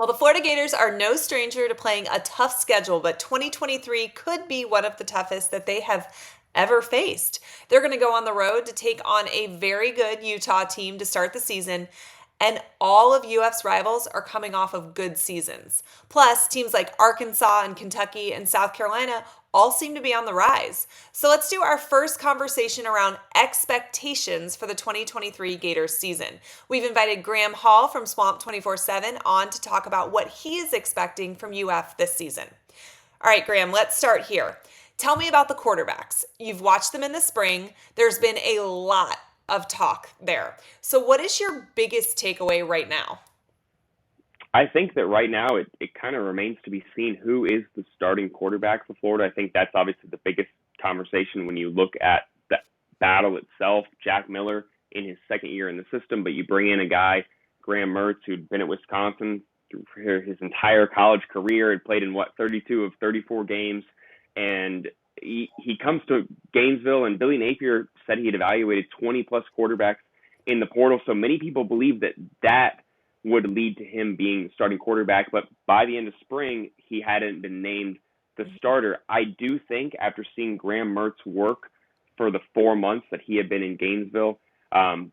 Well, the Florida Gators are no stranger to playing a tough schedule, but 2023 could be one of the toughest that they have ever faced. They're going to go on the road to take on a very good Utah team to start the season, and all of UF's rivals are coming off of good seasons. Plus, teams like Arkansas and Kentucky and South Carolina all seem to be on the rise. So let's do our first conversation around expectations for the 2023 Gators season. We've invited Graham Hall from Swamp 24/7 on to talk about what he is expecting from UF this season. All right, Graham, let's start here. Tell me about the quarterbacks. You've watched them in the spring. There's been a lot of talk there. So what is your biggest takeaway right now? I think that right now it kind of remains to be seen who is the starting quarterback for Florida. I think that's obviously the biggest conversation when you look at the battle itself. Jack Miller in his second year in the system, but you bring in a guy, Graham Mertz, who'd been at Wisconsin through his entire college career, had played in 32 of 34 games, and he comes to Gainesville, and Billy Napier said he had evaluated 20 plus quarterbacks in the portal. So many people believe that would lead to him being the starting quarterback. But by the end of spring, he hadn't been named the starter. I do think after seeing Graham Mertz work for the 4 months that he had been in Gainesville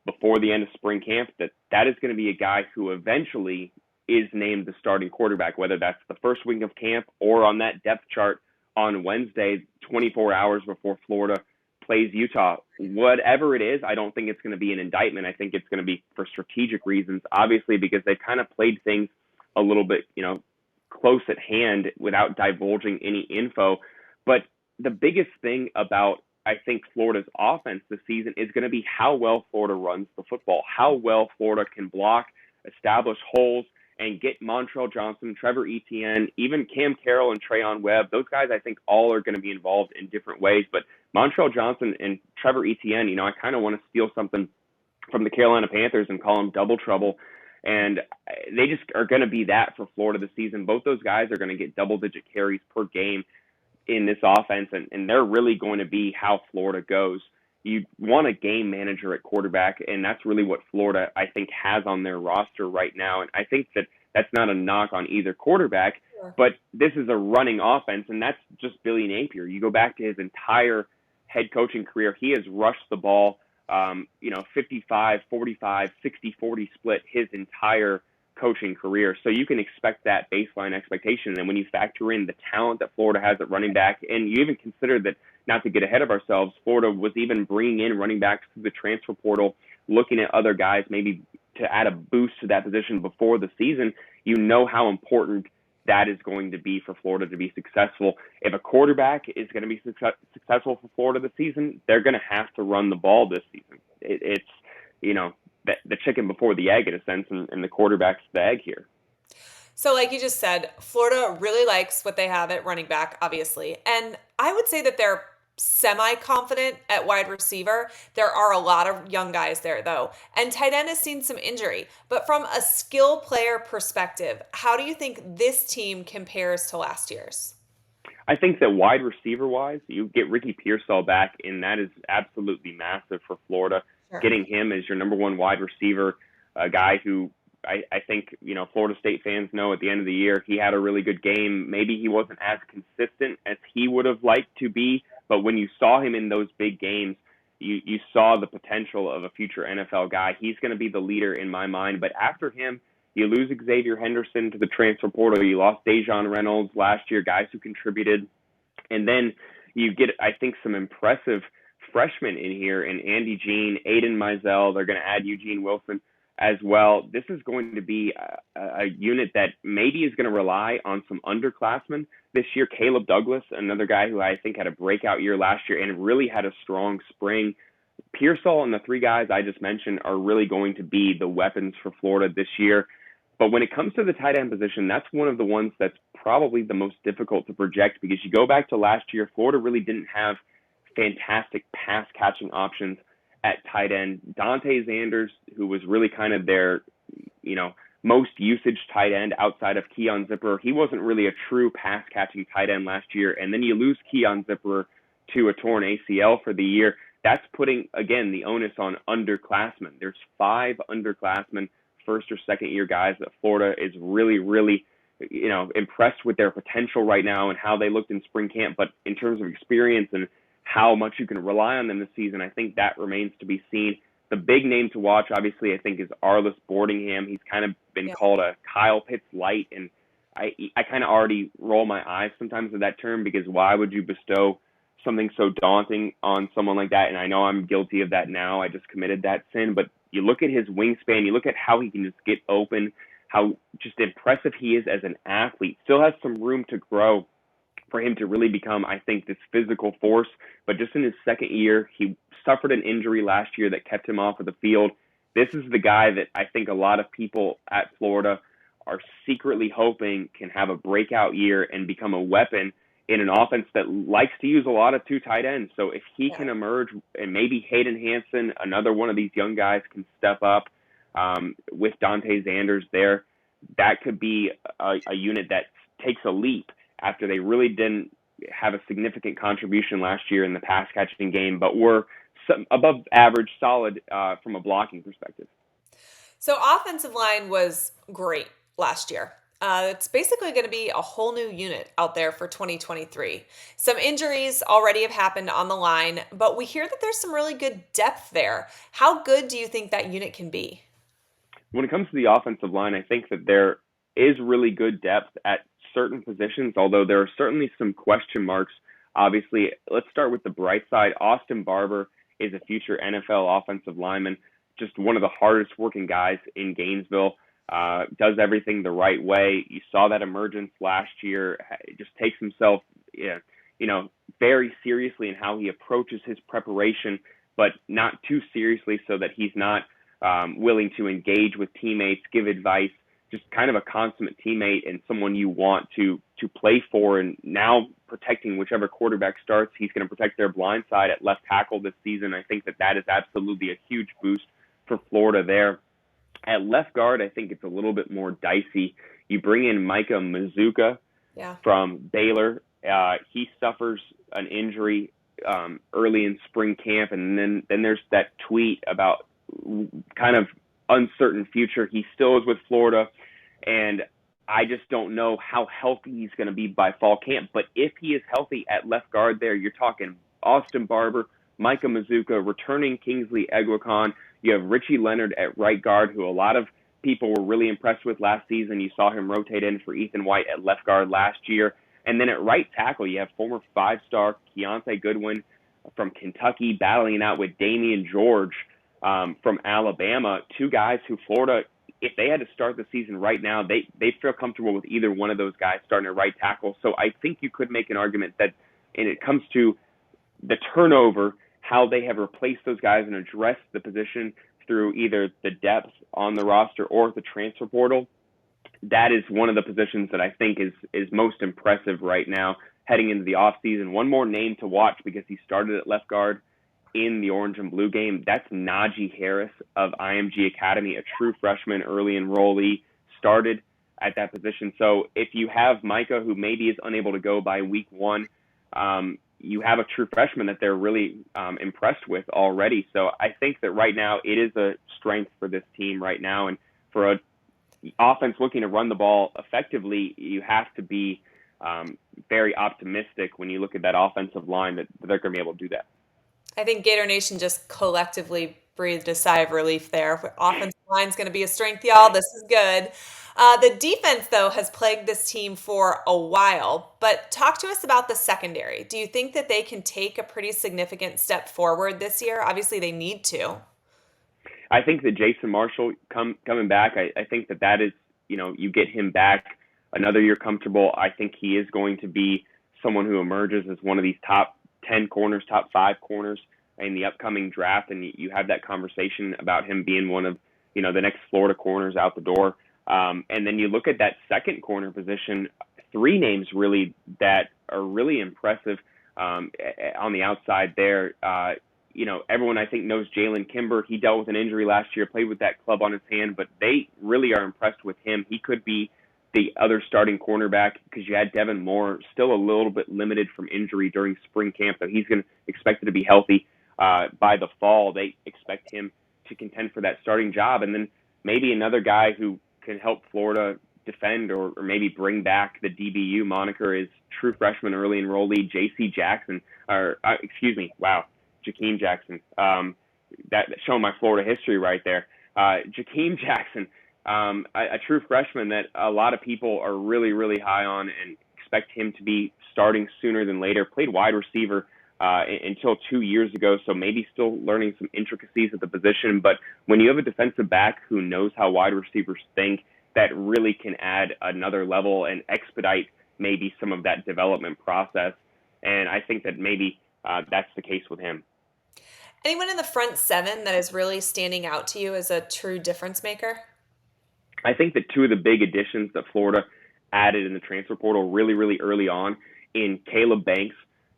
before the end of spring camp, that is going to be a guy who eventually is named the starting quarterback, whether that's the first week of camp or on that depth chart on Wednesday, 24 hours before Florida plays Utah. Whatever it is, I don't think it's going to be an indictment. I think it's going to be for strategic reasons, obviously, because they've kind of played things a little bit, close at hand without divulging any info. But the biggest thing about, I think, Florida's offense this season is going to be how well Florida runs the football, how well Florida can block, establish holes, and get Montrell Johnson, Trevor Etienne, even Cam Carroll and Trayon Webb. Those guys, I think, all are going to be involved in different ways. But Montrell Johnson and Trevor Etienne, I kind of want to steal something from the Carolina Panthers and call them double trouble. And they just are going to be that for Florida this season. Both those guys are going to get double-digit carries per game in this offense, and they're really going to be how Florida goes. You want a game manager at quarterback, and that's really what Florida, I think, has on their roster right now. And I think that that's not a knock on either quarterback, but this is a running offense, and that's just Billy Napier. You go back to his entire head coaching career, he has rushed the ball, 55, 45, 60-40 split his entire coaching career. So you can expect that baseline expectation. And when you factor in the talent that Florida has at running back, and you even consider that, not to get ahead of ourselves, Florida was even bringing in running backs through the transfer portal, looking at other guys maybe to add a boost to that position before the season. You know how important that is going to be for Florida to be successful. If a quarterback is going to be successful for Florida this season, they're going to have to run the ball this season. It's the chicken before the egg in a sense, and the quarterback's the egg here. So like you just said, Florida really likes what they have at running back, obviously. And I would say that they're semi-confident at wide receiver. There are a lot of young guys there, though. And tight end has seen some injury. But from a skill player perspective, how do you think this team compares to last year's? I think that wide receiver-wise, you get Ricky Pearsall back, and that is absolutely massive for Florida. Sure. Getting him as your number one wide receiver, a guy who I think, Florida State fans know at the end of the year, he had a really good game. Maybe he wasn't as consistent as he would have liked to be, but when you saw him in those big games, you saw the potential of a future NFL guy. He's going to be the leader in my mind. But after him, you lose Xavier Henderson to the transfer portal. You lost Dejon Reynolds last year, guys who contributed. And then you get, I think, some impressive freshmen in here in Andy Jean, Aiden Mizell. They're going to add Eugene Wilson as well. This is going to be a unit that maybe is going to rely on some underclassmen this year. Caleb Douglas, another guy who I think had a breakout year last year and really had a strong spring. Pearsall and the three guys I just mentioned are really going to be the weapons for Florida this year. But when it comes to the tight end position, that's one of the ones that's probably the most difficult to project, because you go back to last year, Florida really didn't have fantastic pass catching options at tight end. Dante Zanders, who was really kind of their, most usage tight end outside of Keon Zipperer, he wasn't really a true pass catching tight end last year. And then you lose Keon Zipperer to a torn ACL for the year. That's putting, again, the onus on underclassmen. There's 5 underclassmen first or second year guys that Florida is really, really, impressed with their potential right now and how they looked in spring camp. But in terms of experience and how much you can rely on them this season, I think that remains to be seen. The big name to watch, obviously, I think is Arliss Boardingham. He's kind of been called a Kyle Pitts light, and I kind of already roll my eyes sometimes at that term, because why would you bestow something so daunting on someone like that? And I know I'm guilty of that now. I just committed that sin. But you look at his wingspan, you look at how he can just get open, how just impressive he is as an athlete. Still has some room to grow for him to really become, I think, this physical force. But just in his second year, he suffered an injury last year that kept him off of the field. This is the guy that I think a lot of people at Florida are secretly hoping can have a breakout year and become a weapon in an offense that likes to use a lot of two tight ends. So if he can emerge, and maybe Hayden Hansen, another one of these young guys, can step up with Dante Zanders there, that could be a unit that takes a leap after they really didn't have a significant contribution last year in the pass catching game, but were above average, solid from a blocking perspective. So offensive line was great last year. It's basically going to be a whole new unit out there for 2023. Some injuries already have happened on the line, but we hear that there's some really good depth there. How good do you think that unit can be? When it comes to the offensive line, I think that there is really good depth at certain positions, although there are certainly some question marks. Obviously, let's start with the bright side. Austin Barber is a future NFL offensive lineman, just one of the hardest working guys in Gainesville. Does everything the right way. You saw that emergence last year. Just takes himself, very seriously in how he approaches his preparation, but not too seriously so that he's not willing to engage with teammates, give advice. Just kind of a consummate teammate and someone you want to play for. And now protecting whichever quarterback starts, he's going to protect their blind side at left tackle this season. I think that is absolutely a huge boost for Florida there. At left guard, I think it's a little bit more dicey. You bring in Micah Mazuka from Baylor. He suffers an injury early in spring camp, and then there's that tweet about kind of uncertain future. He still is with Florida, and I just don't know how healthy he's going to be by fall camp. But if he is healthy at left guard there, you're talking Austin Barber, Micah Mazuka, returning Kingsley Eguakon. You have Richie Leonard at right guard, who a lot of people were really impressed with last season. You saw him rotate in for Ethan White at left guard last year. And then at right tackle, you have former five-star Keontae Goodwin from Kentucky battling it out with Damian George from Alabama, two guys who Florida, if they had to start the season right now, they feel comfortable with either one of those guys starting at right tackle. So I think you could make an argument that when it comes to the turnover, how they have replaced those guys and addressed the position through either the depth on the roster or the transfer portal, that is one of the positions that I think is most impressive right now heading into the offseason. One more name to watch because he started at left guard in the orange and blue game. That's Najee Harris of IMG Academy, a true freshman, early enrollee, started at that position. So if you have Micah, who maybe is unable to go by week one, you have a true freshman that they're really impressed with already. So I think that right now it is a strength for this team right now. And for an offense looking to run the ball effectively, you have to be very optimistic when you look at that offensive line that they're going to be able to do that. I think Gator Nation just collectively breathed a sigh of relief there. Offensive line's going to be a strength, y'all. This is good. The defense, though, has plagued this team for a while. But talk to us about the secondary. Do you think that they can take a pretty significant step forward this year? Obviously, they need to. I think that Jason Marshall coming back, I think that is, you get him back another year comfortable. I think he is going to be someone who emerges as one of these top 10 corners, top 5 corners in the upcoming draft. And you have that conversation about him being one of, the next Florida corners out the door. And then you look at that second corner position, 3 names really that are really impressive on the outside there. Everyone I think knows Jalen Kimber. He dealt with an injury last year, played with that club on his hand, but they really are impressed with him. He could be the other starting cornerback because you had Devin Moore, still a little bit limited from injury during spring camp, but he's expected to be healthy by the fall. They expect him to contend for that starting job. And then maybe another guy who can help Florida defend or maybe bring back the DBU moniker is true freshman early enrollee J.C. Jackson, Jakeem Jackson. That showing my Florida history right there. Jakeem Jackson, a true freshman that a lot of people are really, really high on and expect him to be starting sooner than later. Played wide receiver until 2 years ago, so maybe still learning some intricacies of the position. But when you have a defensive back who knows how wide receivers think, that really can add another level and expedite maybe some of that development process. And I think that maybe that's the case with him. Anyone in the front seven that is really standing out to you as a true difference maker? I think that two of the big additions that Florida added in the transfer portal really, really early on in Caleb Banks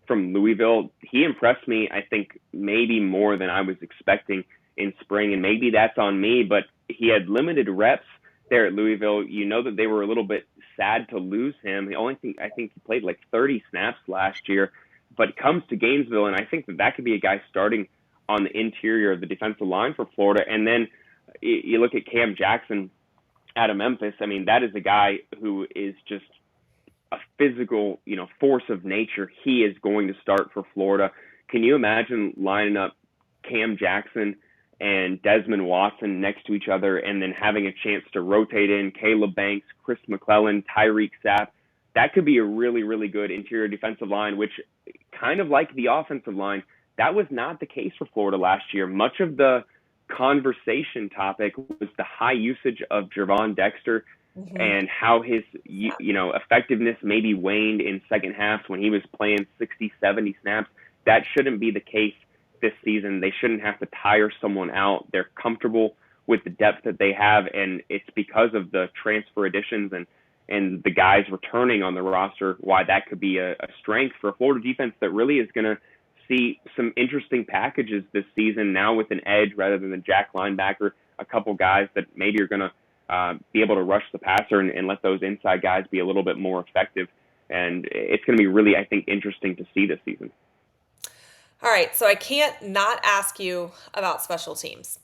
from Louisville, he impressed me, I think, maybe more than I was expecting in spring. And maybe that's on me, but he had limited reps there at Louisville. You know that they were a little bit sad to lose him. I think he played like 30 snaps last year, but comes to Gainesville, and I think that could be a guy starting on the interior of the defensive line for Florida. And then you look at Cam Jackson out of Memphis. I mean, that is a guy who is just a physical, force of nature. He is going to start for Florida. Can you imagine lining up Cam Jackson and Desmond Watson next to each other and then having a chance to rotate in Caleb Banks, Chris McClellan, Tyreek Sapp? That could be a really, really good interior defensive line, which kind of like the offensive line, that was not the case for Florida last year. Much of the conversation topic was the high usage of Gervon Dexter and how his effectiveness maybe waned in second halves when he was playing 60, 70 snaps. That shouldn't be the case this season. They shouldn't have to tire someone out. They're comfortable with the depth that they have, and it's because of the transfer additions and the guys returning on the roster why that could be a strength for a Florida defense that really is going to see some interesting packages this season now with an edge rather than the jack linebacker, a couple guys that maybe are going to be able to rush the passer and let those inside guys be a little bit more effective. And it's going to be really, I think, interesting to see this season. All right, so I can't not ask you about special teams.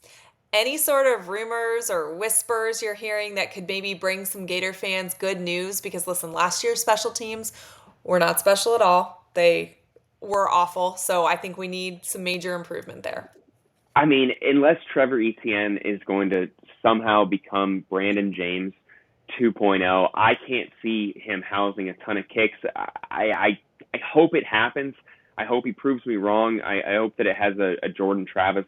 Any sort of rumors or whispers you're hearing that could maybe bring some Gator fans good news? Because listen, last year's special teams were not special at all. They were awful. So I think we need some major improvement there. I mean, unless Trevor Etienne is going to somehow become Brandon James 2.0, I can't see him housing a ton of kicks. I hope it happens. I hope he proves me wrong. I hope that it has a Jordan Travis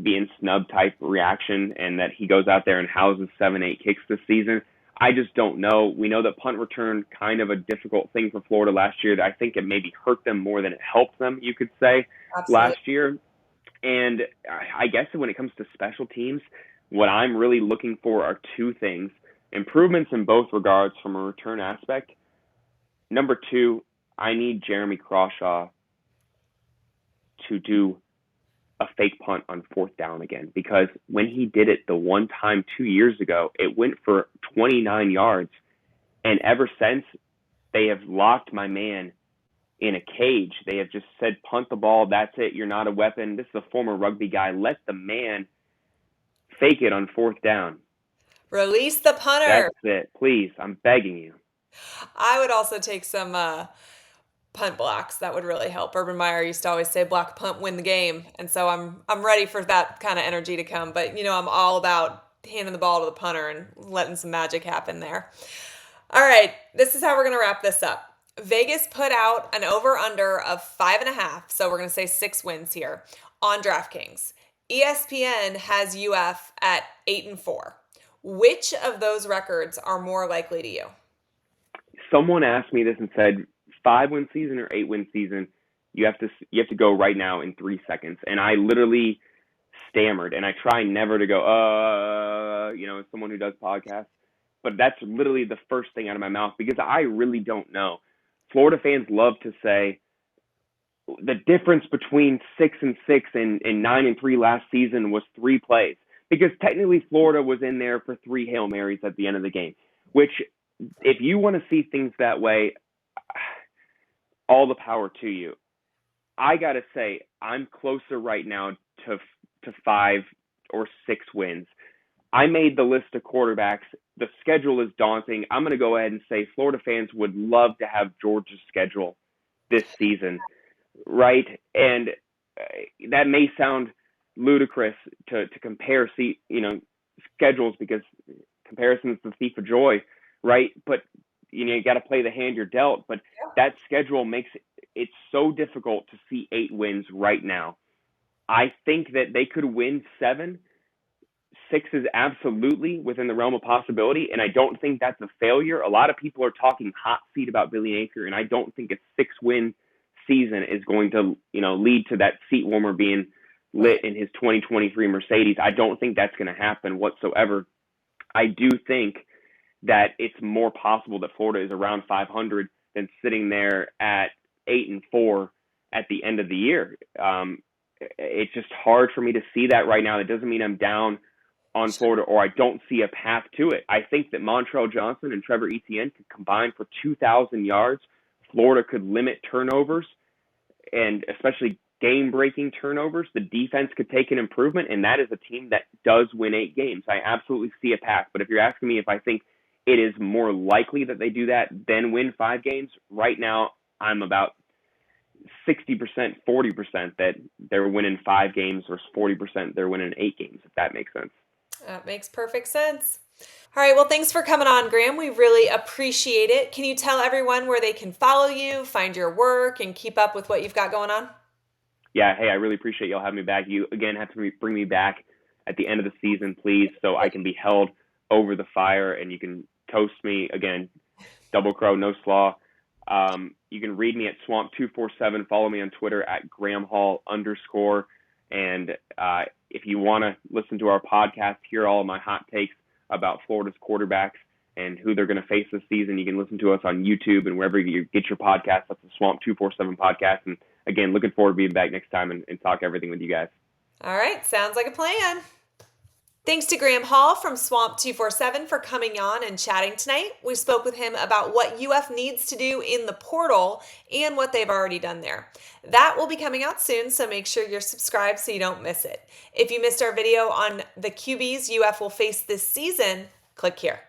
being snubbed type reaction and that he goes out there and houses 7-8 kicks this season. I just don't know. We know that punt return kind of a difficult thing for Florida last year. I think it maybe hurt them more than it helped them, you could say, last year. And I guess when it comes to special teams, what I'm really looking for are two things. Improvements in both regards from a return aspect. Number two, I need Jeremy Crawshaw to do a fake punt on fourth down again, because when he did it the one time 2 years ago, it went for 29 yards. And ever since, they have locked my man in a cage. They have just said, punt the ball. That's it. You're not a weapon. This is a former rugby guy. Let the man fake it on fourth down. Release the punter. That's it. Please, I'm begging you. I would also take some punt blocks. That would really help. Urban Meyer used to always say, "Block punt, win the game," and so I'm ready for that kind of energy to come. But I'm all about handing the ball to the punter and letting some magic happen there. All right, this is how we're gonna wrap this up. Vegas put out an over/under of 5.5, so we're gonna say 6 wins here on DraftKings. ESPN has UF at 8-4. Which of those records are more likely to you? Someone asked me this and said, 5-win season or 8-win season, you have to go right now in 3 seconds. And I literally stammered, and I try never to go, as someone who does podcasts, but that's literally the first thing out of my mouth because I really don't know. Florida fans love to say the difference between 6-6 and 9-3 last season was 3 plays, because technically Florida was in there for 3 Hail Marys at the end of the game, which if you want to see things that way, all the power to you. I got to say, I'm closer right now to 5 or 6 wins. I made the list of quarterbacks. The schedule is daunting. I'm going to go ahead and say Florida fans would love to have Georgia's schedule this season, right? And that may sound ludicrous to compare, schedules because comparison is the thief of joy, right? But you got to play the hand you're dealt. But that schedule makes it so difficult to see 8 wins right now. I think that they could win 7. 6 is absolutely within the realm of possibility, and I don't think that's a failure. A lot of people are talking hot seat about Billy Napier, and I don't think a 6-win season is going to, lead to that seat warmer being lit in his 2023 Mercedes. I don't think that's going to happen whatsoever. I do think that it's more possible that Florida is around 500 than sitting there at 8-4 at the end of the year. It's just hard for me to see that right now. That doesn't mean I'm down on Florida or I don't see a path to it. I think that Montrell Johnson and Trevor Etienne could combine for 2,000 yards. Florida could limit turnovers, and especially game-breaking turnovers. The defense could take an improvement, and that is a team that does win 8 games. I absolutely see a path. But if you're asking me if I think it is more likely that they do that than win 5 games, right now I'm about 60%, 40% that they're winning 5 games versus 40% they're winning 8 games, if that makes sense. That makes perfect sense. All right. Well, thanks for coming on, Graham. We really appreciate it. Can you tell everyone where they can follow you, find your work, and keep up with what you've got going on? Yeah. Hey, I really appreciate y'all having me back. You, again, have to bring me back at the end of the season, please, so I can be held over the fire and you can toast me again. Double Crow, no slaw. You can read me at Swamp247. Follow me on Twitter at GrahamHall_. And if you want to listen to our podcast, hear all of my hot takes about Florida's quarterbacks and who they're going to face this season, you can listen to us on YouTube and wherever you get your podcast. That's the Swamp247 podcast. And again, looking forward to being back next time and talk everything with you guys. All right. Sounds like a plan. Thanks to Graham Hall from Swamp247 for coming on and chatting tonight. We spoke with him about what UF needs to do in the portal and what they've already done there. That will be coming out soon, so make sure you're subscribed so you don't miss it. If you missed our video on the QBs UF will face this season, click here.